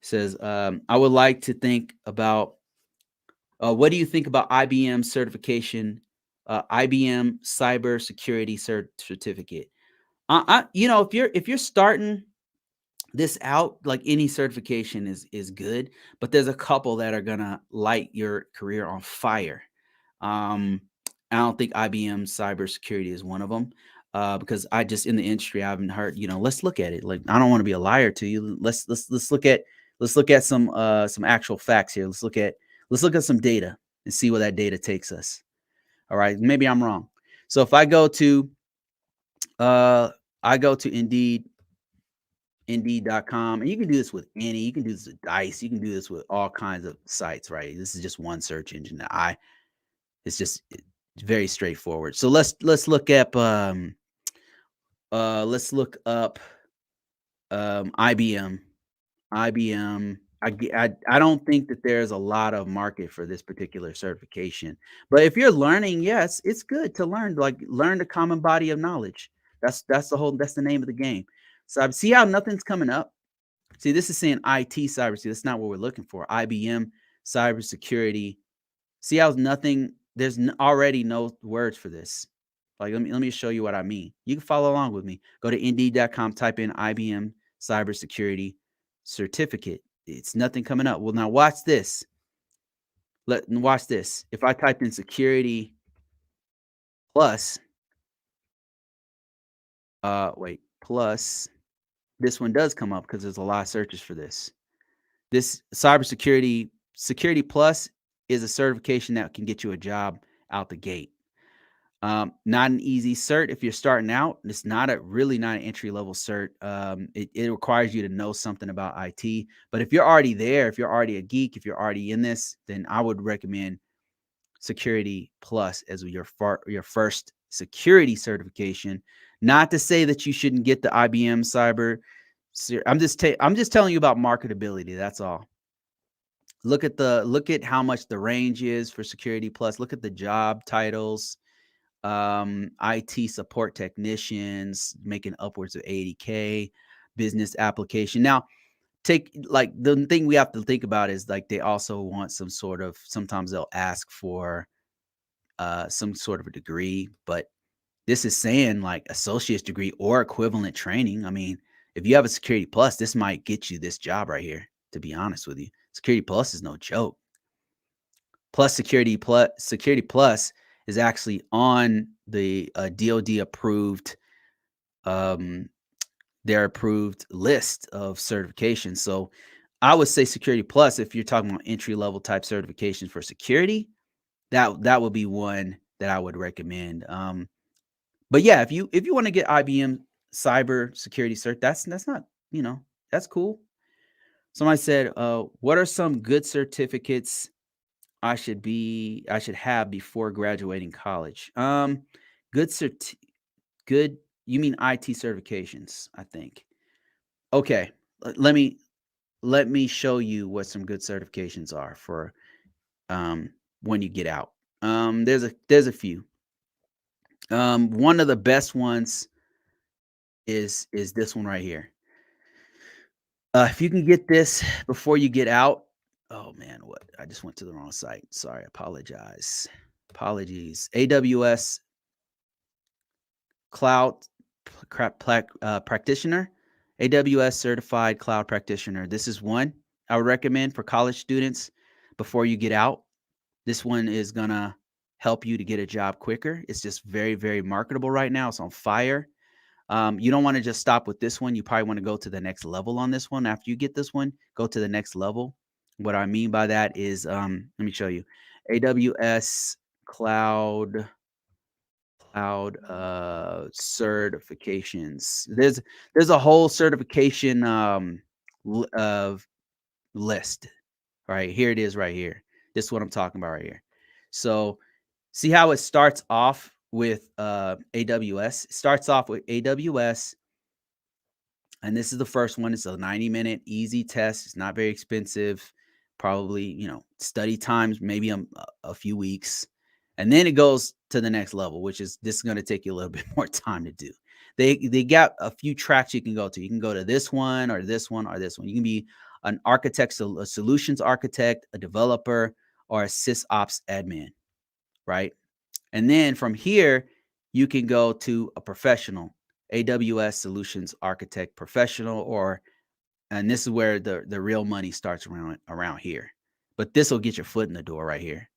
Says, I would like to think about what do you think about IBM certification, IBM Cybersecurity Certificate? If you're starting this out, like any certification is good, but there's a couple that are gonna light your career on fire. Um, I don't think IBM cybersecurity is one of them. Because I just in the industry, I haven't heard. Let's look at it. Like, I don't want to be a liar to you. Let's look at some actual facts here. Let's look at some data and see where that data takes us. All right, maybe I'm wrong. So if uh I go to Indeed.com, and you can do this with you can do this with Dice, you can do this with all kinds of sites, right? This is just one search engine that it's very straightforward. So let's look up IBM. IBM. I don't think that there's a lot of market for this particular certification. But if you're learning, yes, it's good to learn, like learn the common body of knowledge. That's the name of the game. So I see how nothing's coming up. See, this is saying IT cybersecurity. That's not what we're looking for. IBM cybersecurity. See how there's already no words for this. Like, let me show you what I mean. You can follow along with me. Go to Indeed.com, type in IBM Cybersecurity Certificate. It's nothing coming up. Well, now watch this. Watch this. If I typed in Security Plus, plus, this one does come up because there's a lot of searches for this. This Security Plus is a certification that can get you a job out the gate. Not an easy cert if you're starting out. It's not an entry level cert. It requires you to know something about IT. But if you're already there, if you're already a geek, if you're already in this, then I would recommend Security Plus as your first security certification. Not to say that you shouldn't get the IBM Cyber. I'm just telling you about marketability. That's all. Look at how much the range is for Security Plus. Look at the job titles. IT support technicians making upwards of 80K, business application. Now, the thing we have to think about is, like, they also want sometimes they'll ask for some sort of a degree, but this is saying like associate's degree or equivalent training. I mean, if you have a Security Plus, this might get you this job right here, to be honest with you. Security Plus is no joke. Security Plus is actually on the DoD approved, their approved list of certifications. So I would say Security Plus, if you're talking about entry level type certifications for security, that would be one that I would recommend. But yeah, if you want to get IBM Cyber Security Cert, that's not, that's cool. Somebody said, what are some good certificates I should have before graduating college? Good good. You mean IT certifications, I think. Okay, let me show you what some good certifications are for when you get out. There's a few. One of the best ones is this one right here. If you can get this before you get out. Oh man, what? I just went to the wrong site. Sorry, apologies. AWS Cloud Practitioner, AWS Certified Cloud Practitioner. This is one I would recommend for college students before you get out. This one is gonna help you to get a job quicker. It's just very, very marketable right now. It's on fire. You don't want to just stop with this one. You probably want to go to the next level on this one. After you get this one, go to the next level. What I mean by that is, let me show you. AWS Cloud certifications. There's a whole certification of list. Right here it is right here. This is what I'm talking about right here. So see how it starts off with AWS. It starts off with AWS, and this is the first one. It's a 90-minute easy test. It's not very expensive. Probably, study times maybe a few weeks. And then it goes to the next level, which is this is going to take you a little bit more time to do. They got a few tracks you can go to. You can go to this one or this one or this one. You can be an architect, a solutions architect, a developer, or a sysops admin, right? And then from here, you can go to a professional, AWS solutions architect professional, or and this is where the real money starts around here. But this will get your foot in the door right here.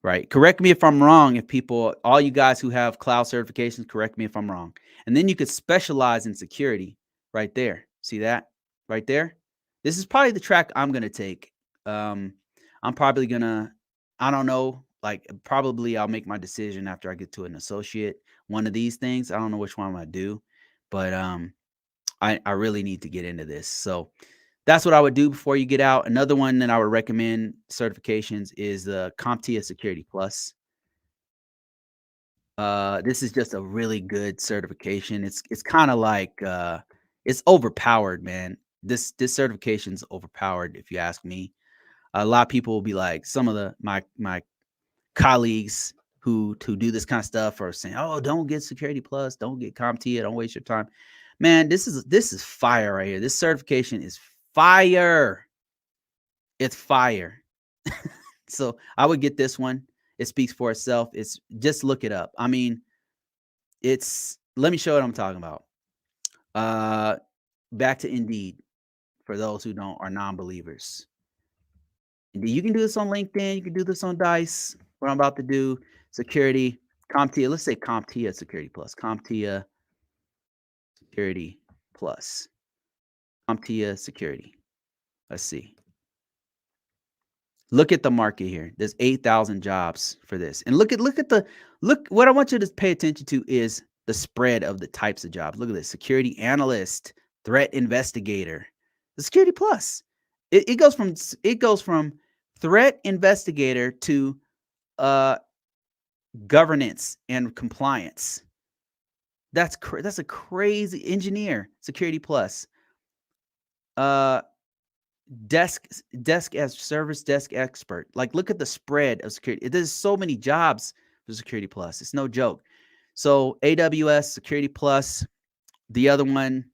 Right. Correct me if I'm wrong. If people, all you guys who have cloud certifications, correct me if I'm wrong. And then you could specialize in security right there. See that right there? This is probably the track I'm going to take. I'm probably going to, I don't know, like probably I'll make my decision after I get to an associate, one of these things. I don't know which one I'm going to do, but I really need to get into this. So that's what I would do before you get out. Another one that I would recommend certifications is the CompTIA Security Plus. This is just a really good certification. It's kind of like it's overpowered, man. This certification's overpowered, if you ask me. A lot of people will be like, some of my colleagues who do this kind of stuff are saying, "Oh, don't get Security Plus, don't get CompTIA, don't waste your time." Man, this is fire right here. This certification is fire. It's fire. So I would get this one. It speaks for itself. It's just look it up. I mean, let me show you what I'm talking about. Uh Back to Indeed for those who don't are non-believers. Indeed, you can do this on LinkedIn, you can do this on Dice. What I'm about to do, security, CompTIA, let's say CompTIA Security Plus. CompTIA Security Plus. CompTIA Security. Let's see. Look at the market here. There's 8,000 jobs for this. And look what I want you to pay attention to is the spread of the types of jobs. Look at this. Security analyst, threat investigator. The Security Plus. It goes from threat investigator to governance and compliance. That's a crazy engineer, Security Plus. Desk as service desk expert. Like, look at the spread of security. There's so many jobs for Security Plus. It's no joke. So AWS Security Plus. The other one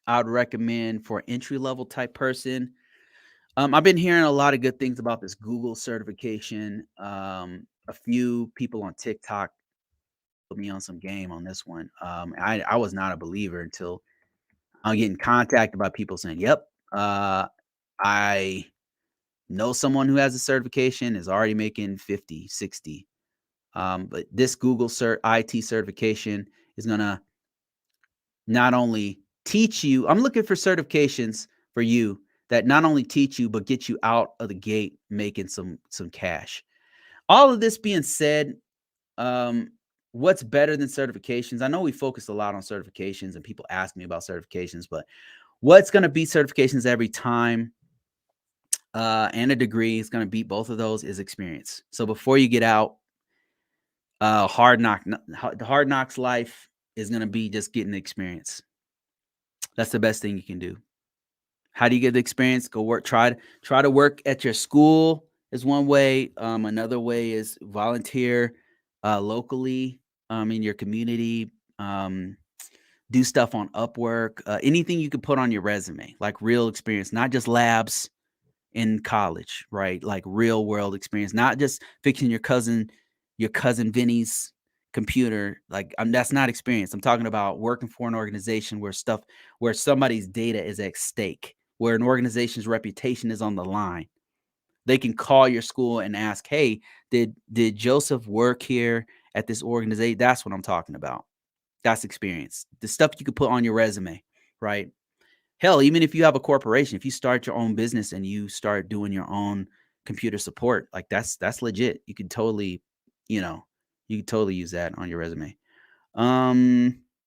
I would recommend for entry level type person. I've been hearing a lot of good things about this Google certification. A few people on TikTok put me on some game on this one. I was not a believer until I'm getting contacted by people saying, "Yep, I know someone who has a certification, is already making 50, 60." But this Google IT certification is going to not only teach you, I'm looking for certifications for you that not only teach you, but get you out of the gate making some cash. All of this being said, what's better than certifications? I know we focus a lot on certifications and people ask me about certifications, but what's going to beat certifications every time? And a degree is going to beat both of those is experience. So before you get out, the hard knocks life is going to be just getting the experience. That's the best thing you can do. How do you get the experience? Go work. Try to work at your school is one way. Another way is volunteer locally in your community. Do stuff on Upwork. Anything you could put on your resume, like real experience, not just labs in college, right? Like real world experience, not just fixing your cousin Vinny's computer. Like that's not experience. I'm talking about working for an organization where somebody's data is at stake, where an organization's reputation is on the line. They can call your school and ask, "Hey, did Joseph work here at this organization?" That's what I'm talking about. That's experience. The stuff you could put on your resume, right? Hell, even if you have a corporation, if you start your own business and you start doing your own computer support, like that's legit. You could totally, you could totally use that on your resume.